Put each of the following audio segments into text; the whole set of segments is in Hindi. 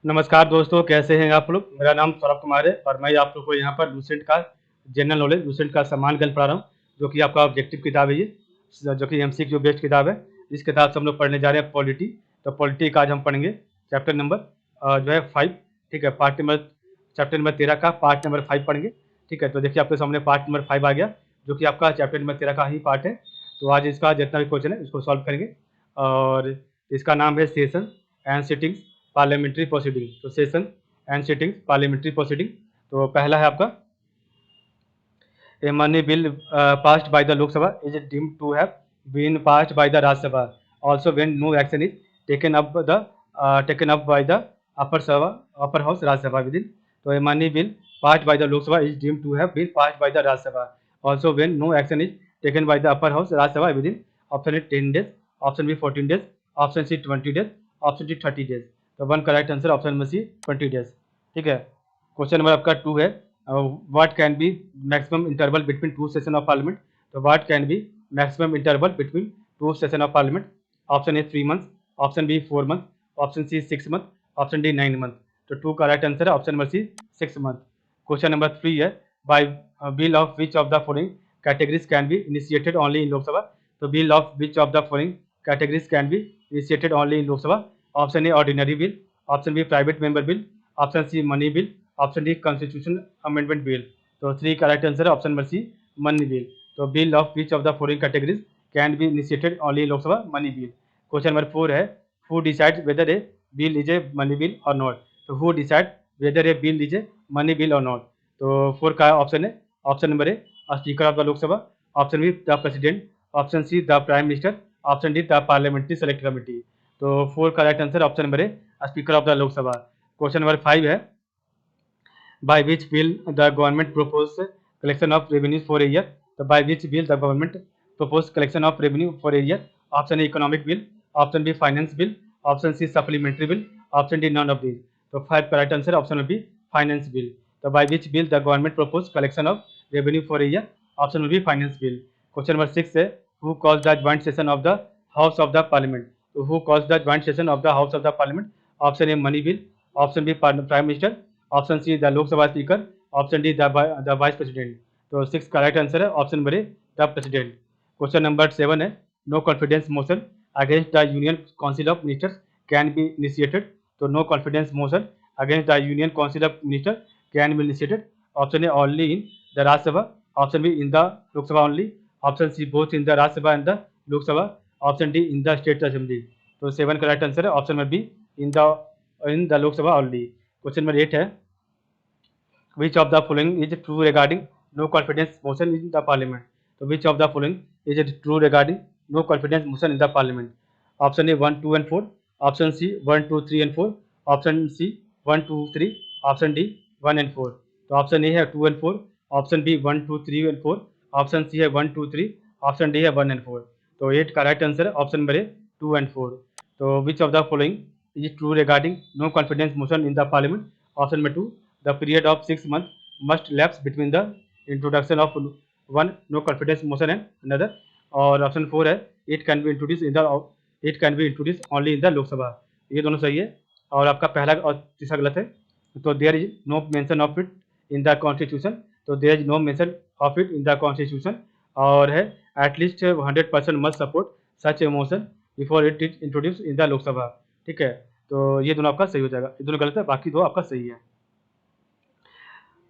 नमस्कार दोस्तों, कैसे हैं आप लोग। मेरा नाम सौरभ कुमार है और मैं आप लोग को यहाँ पर लूसेंट का जनरल नॉलेज, लूसेंट का सामान्य ज्ञान पढ़ा रहा हूँ, जो कि आपका ऑब्जेक्टिव किताब है ये, जो कि एमसीक्यू बेस्ड किताब है। इस किताब से हम लोग पढ़ने जा रहे हैं पॉलिटी। तो पॉलिटी का आज हम पढ़ेंगे चैप्टर नंबर जो है 5। ठीक है, पार्ट नंबर चैप्टर नंबर 13 का पार्ट नंबर 5 पढ़ेंगे। ठीक है, तो देखिए आपके सामने पार्ट नंबर 5 आ गया, जो कि आपका चैप्टर नंबर 13 का ही पार्ट है। तो आज इसका जितना भी क्वेश्चन है इसको सॉल्व करेंगे। और इसका नाम है session and sittings parliamentary proceeding. तो session and sittings parliamentary proceeding. तो पहला है आपका, a money bill passed by the Lok Sabha is deemed to have been passed by the Rajya Sabha. Also, when no action is taken up by the upper house Rajya Sabha within. So, a money bill passed by the Lok Sabha is deemed to have been passed by the Rajya Sabha. Also, when no action is taken by the upper house Rajya Sabha within option A 10 days, option B 14 days, option C 20 days, option D 30 days. तो वन करेक्ट आंसर ऑप्शन में सी 20 डेज। ठीक है, क्वेश्चन नंबर आपका 2 है, what can be maximum interval between two session of parliament. So what can be maximum interval between two session of parliament? Option A 3 months, option B 4 months, option C 6 months, option D 9 months. तो टू का राइट आंसर है option number C 6 month. Question number 3 है, by bill of which of the following categories can be initiated only in Lok Sabha. तो bill of which of the following categories can be initiated only in Lok Sabha. Option A ordinary bill, option B private member bill, option C money bill, option D constitution amendment bill. तो 3 का राइट आंसर है option number C money bill. तो bill of which of the following categories can be initiated only Lok Sabha money bill. Question number 4 है, who decide whether a bill is a money bill और नॉट। तो who decide whether a bill is a money bill और नॉट। तो 4 का ऑप्शन है option number A speaker of the Lok Sabha, option B the president, option C the prime minister, option D the parliamentary select committee. तो 4 का right answer option number A speaker of the Lok Sabha. Question number 5 है, by which bill the government proposed collection of revenue for a year. So by which bill the government proposed collection of revenue for a year. Option A economic bill, option B finance bill, option C supplementary bill, option D none of these. So 5 correct answer option will be finance bill. So by which bill the government proposed collection of revenue for a year. Option will be finance bill. Question number 6 है, who calls the joint session of the House of the Parliament. So who calls the joint session of the House of the Parliament. Option A money bill, option B prime minister, option C the Lok Sabha speaker, option D the vice president. तो 6 का राइट आंसर है option number A the president. Question number 7 है, no confidence motion against the union council of ministers can be initiated. तो no confidence motion against the union council of minister can be initiated. Option A only in the Rajya Sabha, option B in the Lok Sabha only, option C both in the Rajya Sabha and the Lok Sabha, option D in the state assembly. तो 7 का राइट आंसर है option number B in the Lok Sabha only. Question number 8 है, which of the following is true regarding no confidence motion in the parliament. So which of the following is it true regarding no confidence motion in the parliament. Option A 1 2 and 4, option C 1 2 3 and 4, option C 1 2 3, option D 1 and 4. तो ऑप्शन ए है 2 and 4, option B 1 2 3 and 4, option C है 1 2 3, ऑप्शन डी है 1 and 4। तो 8 का राइट आंसर है ऑप्शन नंबर ए 2 and 4। तो which of the following is true regarding no confidence motion in the parliament. Option number 2, the period of 6 months must lapse between the introduction of one no confidence motion and another। और ऑप्शन 4 है, it can be introduced only in the लोक सभा। ये दोनों सही है और आपका पहला और तीसरा गलत है। तो there is no mention of it in the constitution. तो there is no mention of it in the constitution. और है, at least 100% must support such a motion before it is introduce in the Lok Sabha. ठीक है, तो ये दोनों आपका सही हो जाएगा, ये दोनों गलत है, बाकी दो आपका सही है।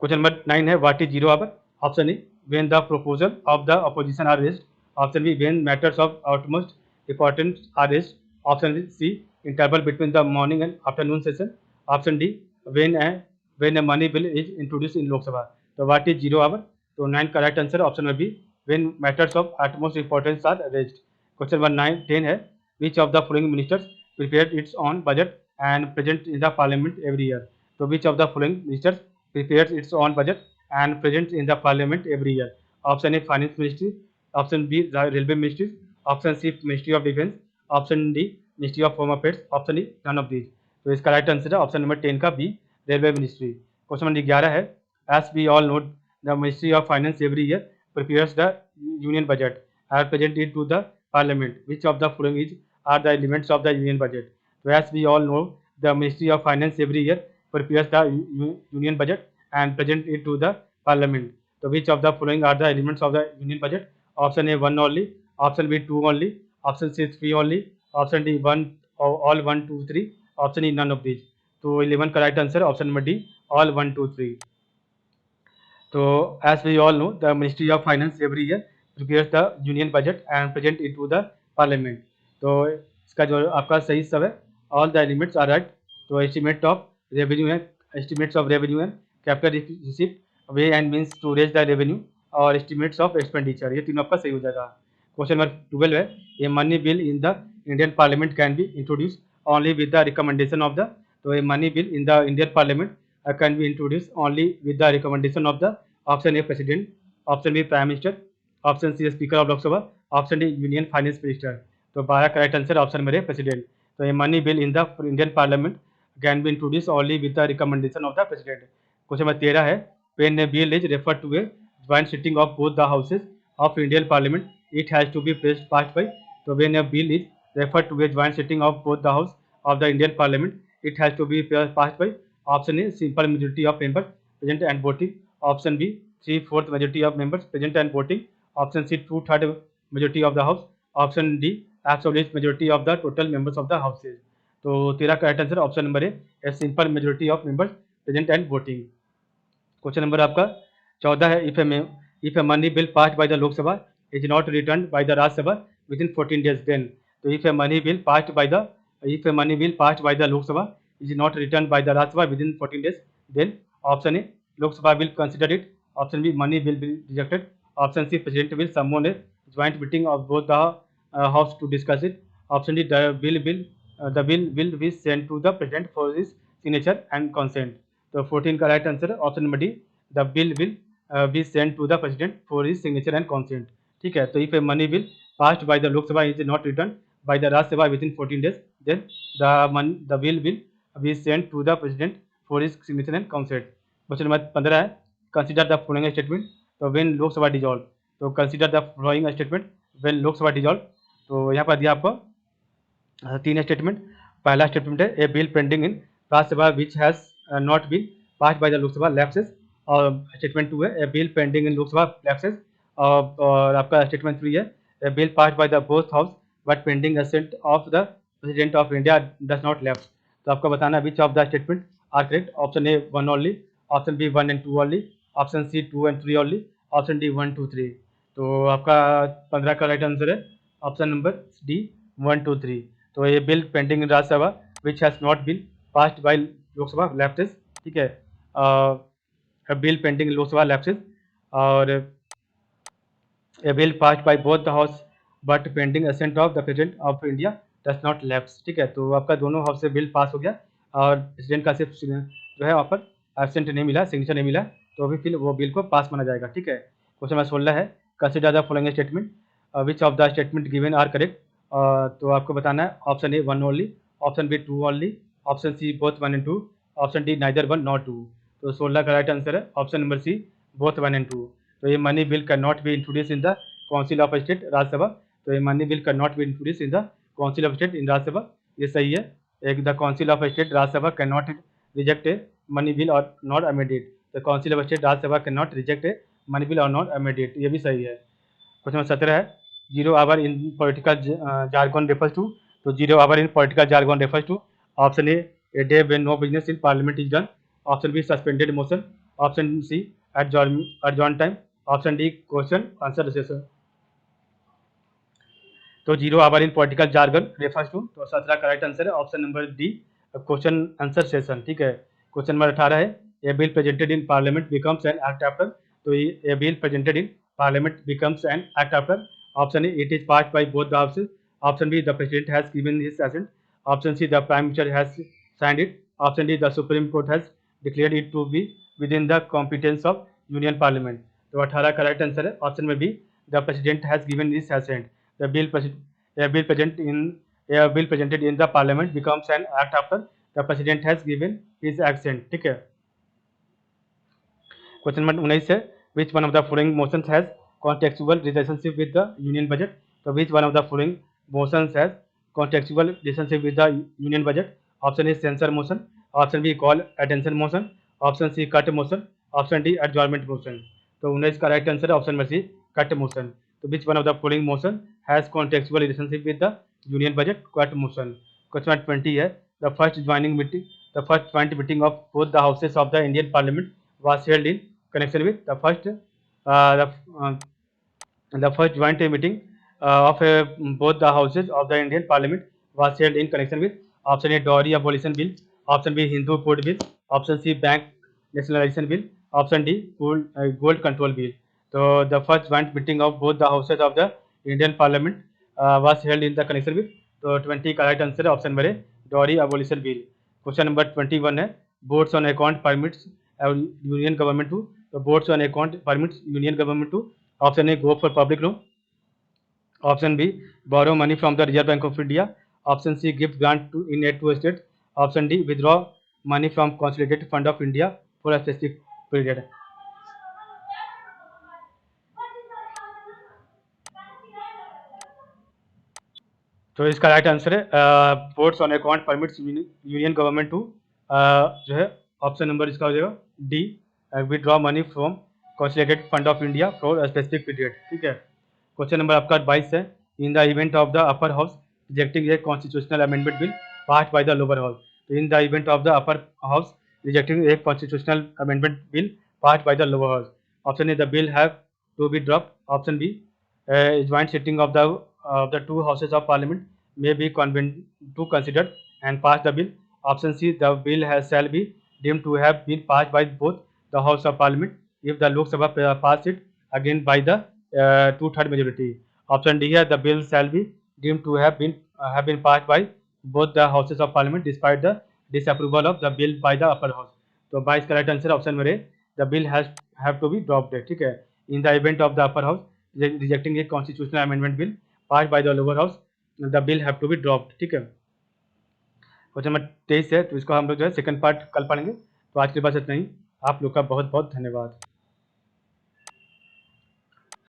क्वेश्चन नंबर 9 है, what is zero hour. Option A when the proposal of the opposition are raised, option B when matters of outmost importance are raised, option C interval between the morning and afternoon session, option D when a money bill is introduce in Lok Sabha. तो व्हाट इज जीरो आवर। तो 9 का right answer option number B when matters of outmost importance are raised. Question number 10 है, विच of the following ministers prepare its on budget and present in the parliament every year. तो which of the following ministers prepares its own budget and presents in the parliament every year. Option A finance ministry, option B the railway ministry, option C ministry of defense, option D ministry of home affairs, option E none of these। तो इसका राइट आंसर है ऑप्शन नंबर 10 का B railway ministry. Question number 11 है, as we all know the ministry of finance every year prepares the union budget and present it to the parliament. Which of the following is are the elements of the union budget। तो as we all know the Ministry of Finance every year prepares the union budget and present it to the parliament. So which of the following are the elements of the union budget? Option A 1 only, option B 2 only, option C 3 only, option D 1 all 1 2 3, option E none of these. So 11 correct answer option number D all 1 2 3. So as we all know, the Ministry of Finance every year prepares the union budget and present it to the parliament. तो इसका जो आपका सही सब है, all the elements are right. तो estimate of revenue है, estimates of revenue है, capital receipt, way and means to raise the revenue और estimates of expenditure, ये तीनों आपका सही हो जाएगा. क्वेश्चन नंबर 12 है, a money bill in the Indian Parliament can be introduced only with the recommendation of the, तो a money bill in the Indian Parliament can be introduced only with the recommendation of the option A president, option B prime minister, option C speaker of Lok Sabha, option D union finance minister. तो 12 correct answer option number A president. तो a money bill in the Indian parliament can be introduce only with the recommendation of the president. Question number 13 है, when a bill is refer to a joint sitting of both the houses of Indian parliament it has to be passed by. तो when a bill is refer to a joint sitting of both the house of the Indian parliament it has to be passed by. Option A simple majority of members present and voting, option B 3/4 majority of members present and voting, option C 2/3 majority of the house, option D absolute majority of the total members of the houses. तो 13 का right answer option number A simple majority of members present and voting. Question number आपका 14 है, if a money bill passed by the Lok Sabha is not return by the Rajya Sabha within 14 days then. तो if a money bill passed by the Lok Sabha is not return by the Rajya Sabha within 14 days then. Option A Lok Sabha will consider it, option B money will be rejected, option C president will summon a joint meeting of both the house to discuss it, option D the bill will be sent to the president for his signature and consent. तो 14 का right answer option number D the bill will be sent to the president for his signature and consent. ठीक है, तो if a money bill passed by the Lok Sabha is not return by the Rajya Sabha within 14 days then the bill will be sent to the president for his signature and consent. Question number 15 है, कंसिडर द फॉलोइंग स्टेटमेंट. तो व्हेन लोकसभा डिजॉल्व, तो consider the following statement when Lok Sabha dissolve. तो यहाँ पर दिया आपको 3 स्टेटमेंट. पहला स्टेटमेंट है, a bill pending in Rajya Sabha which has not been passed by the Lok Sabha lapses. और स्टेटमेंट 2 है, a bill pending in Lok Sabha lapses. और आपका स्टेटमेंट 3 है, a bill passed by the both house but pending assent of the president of India does not lapse. तो आपका बताना which of the statement are correct. Option A 1 only, option B 1 and 2 only, option C 2 and 3 only, option D 1 2 3. तो आपका 15 का राइट आंसर है ऑप्शन नंबर डी 1 2 3. तो ये bill pending in Rajya Sabha which has not been passed by Lok Sabha lapses. ठीक है, bill pending in Lok Sabha lapses और a bill passed by both the house but pending assent of the president of India does not lapse. ठीक है, तो आपका दोनों हाउस से बिल पास हो गया और प्रेसिडेंट का सिर्फ जो है वहाँ पर एब्सेंट नहीं मिला, सिग्नेचर नहीं मिला, तो अभी फिर वो बिल को पास माना जाएगा. ठीक है, क्वेश्चन नंबर 16 है, consider the following statement which of the statement given are correct. तो आपको बताना है option A 1 only, option B 2 only, option C both 1 and 2, option D neither 1 not 2. तो 16 का राइट आंसर है option number C both 1 and 2. तो ये money bill can not be introduce in the council of state Rajya Sabha. तो ये money bill can not be introduce in the council of state इन राज्यसभा, ये सही है. एक the council of state Rajya Sabha can not reject a money bill और not amended. The council of state Rajya Sabha can not reject a money bill और नॉट अमेंडेड, ये भी सही है. क्वेश्चन नंबर 17 है, 0 hour in political jargon refers to. तो 0 hour in political jargon refers to option A day when no business in parliament is done, option B suspended motion, option C adjourn time, option D question answer session. तो 0 hour in political jargon refers to. तो 17 का राइट आंसर है option number D question answer session. ठीक है, क्वेश्चन नंबर 18 है, a bill presented in parliament becomes an act after. तो a bill presented in parliament becomes an act after. Option A it is passed by both the houses, option B the president has given his assent, option C the prime minister has signed it, option D the supreme court has declared it to be within the competence of union parliament. तो 18 का राइट आंसर है ऑप्शन में B the president has given his assent. The bill presented in the parliament becomes an act after the president has given his assent. ठीक है, क्वेश्चन नंबर 19 है, which one of the following motions has contextual relationship with the union budget. तो which one of the following motions has contextual relationship with the union budget. Option A censure motion, option B call attention motion, option C cut motion, option D adjournment motion. तो 19 का राइट आंसर है option number C cut motion. तो which one of the following motion has contextual relationship with the union budget? Cut motion. Question number 20 है the first joining meeting the first joint meeting of both the houses of the Indian parliament was held in connection with the first the first joint meeting of both the houses of the Indian Parliament was held in connection with option A Dowry Abolition Bill, option B Hindu Code Bill, option C Bank Nationalization Bill, option D Gold Control Bill. So the first joint meeting of both the houses of the Indian Parliament was held in the connection with, तो 20 का राइट आंसर है option number A dowry abolition bill. Question number 21 है votes on account permits union government to, तो votes on account permits union government to option A go for public loan, option B borrow money from the reserve bank of India, option C gift grant to in aid to state, option D withdraw money from consolidated fund of India for a specific period. तो इसका राइट आंसर है votes on account permits union government to जो है ऑप्शन नंबर इसका हो जाएगा D withdraw money from consolidated fund of India for specific period. ठीक है, क्वेश्चन नंबर आपका 22 है in the event of the upper house rejecting a constitutional amendment bill passed by the lower house, तो in the event of the upper house rejecting a constitutional amendment bill passed by the lower house, option A the bill have to be dropped, option B joint sitting of the two houses of parliament may be convened to consider and pass the bill, option C the bill shall be deemed to have been passed by both the house of parliament if the Lok Sabha pass it again by the 2/3 majority, option D है the bill shall be deemed to have been passed by both the houses of parliament despite the disapproval of the bill by the upper house। तो 22 का right answer option number A the bill have to be dropped है। ठीक है, in the event of the upper house rejecting a constitutional amendment bill pass by the lower house the bill have to be dropped. ठीक है, क्वेश्चन नंबर 23 है, तो इसको हम लोग जो है सेकंड पार्ट कल पढ़ेंगे। तो आज के पास इतना ही, आप लोग का बहुत बहुत धन्यवाद।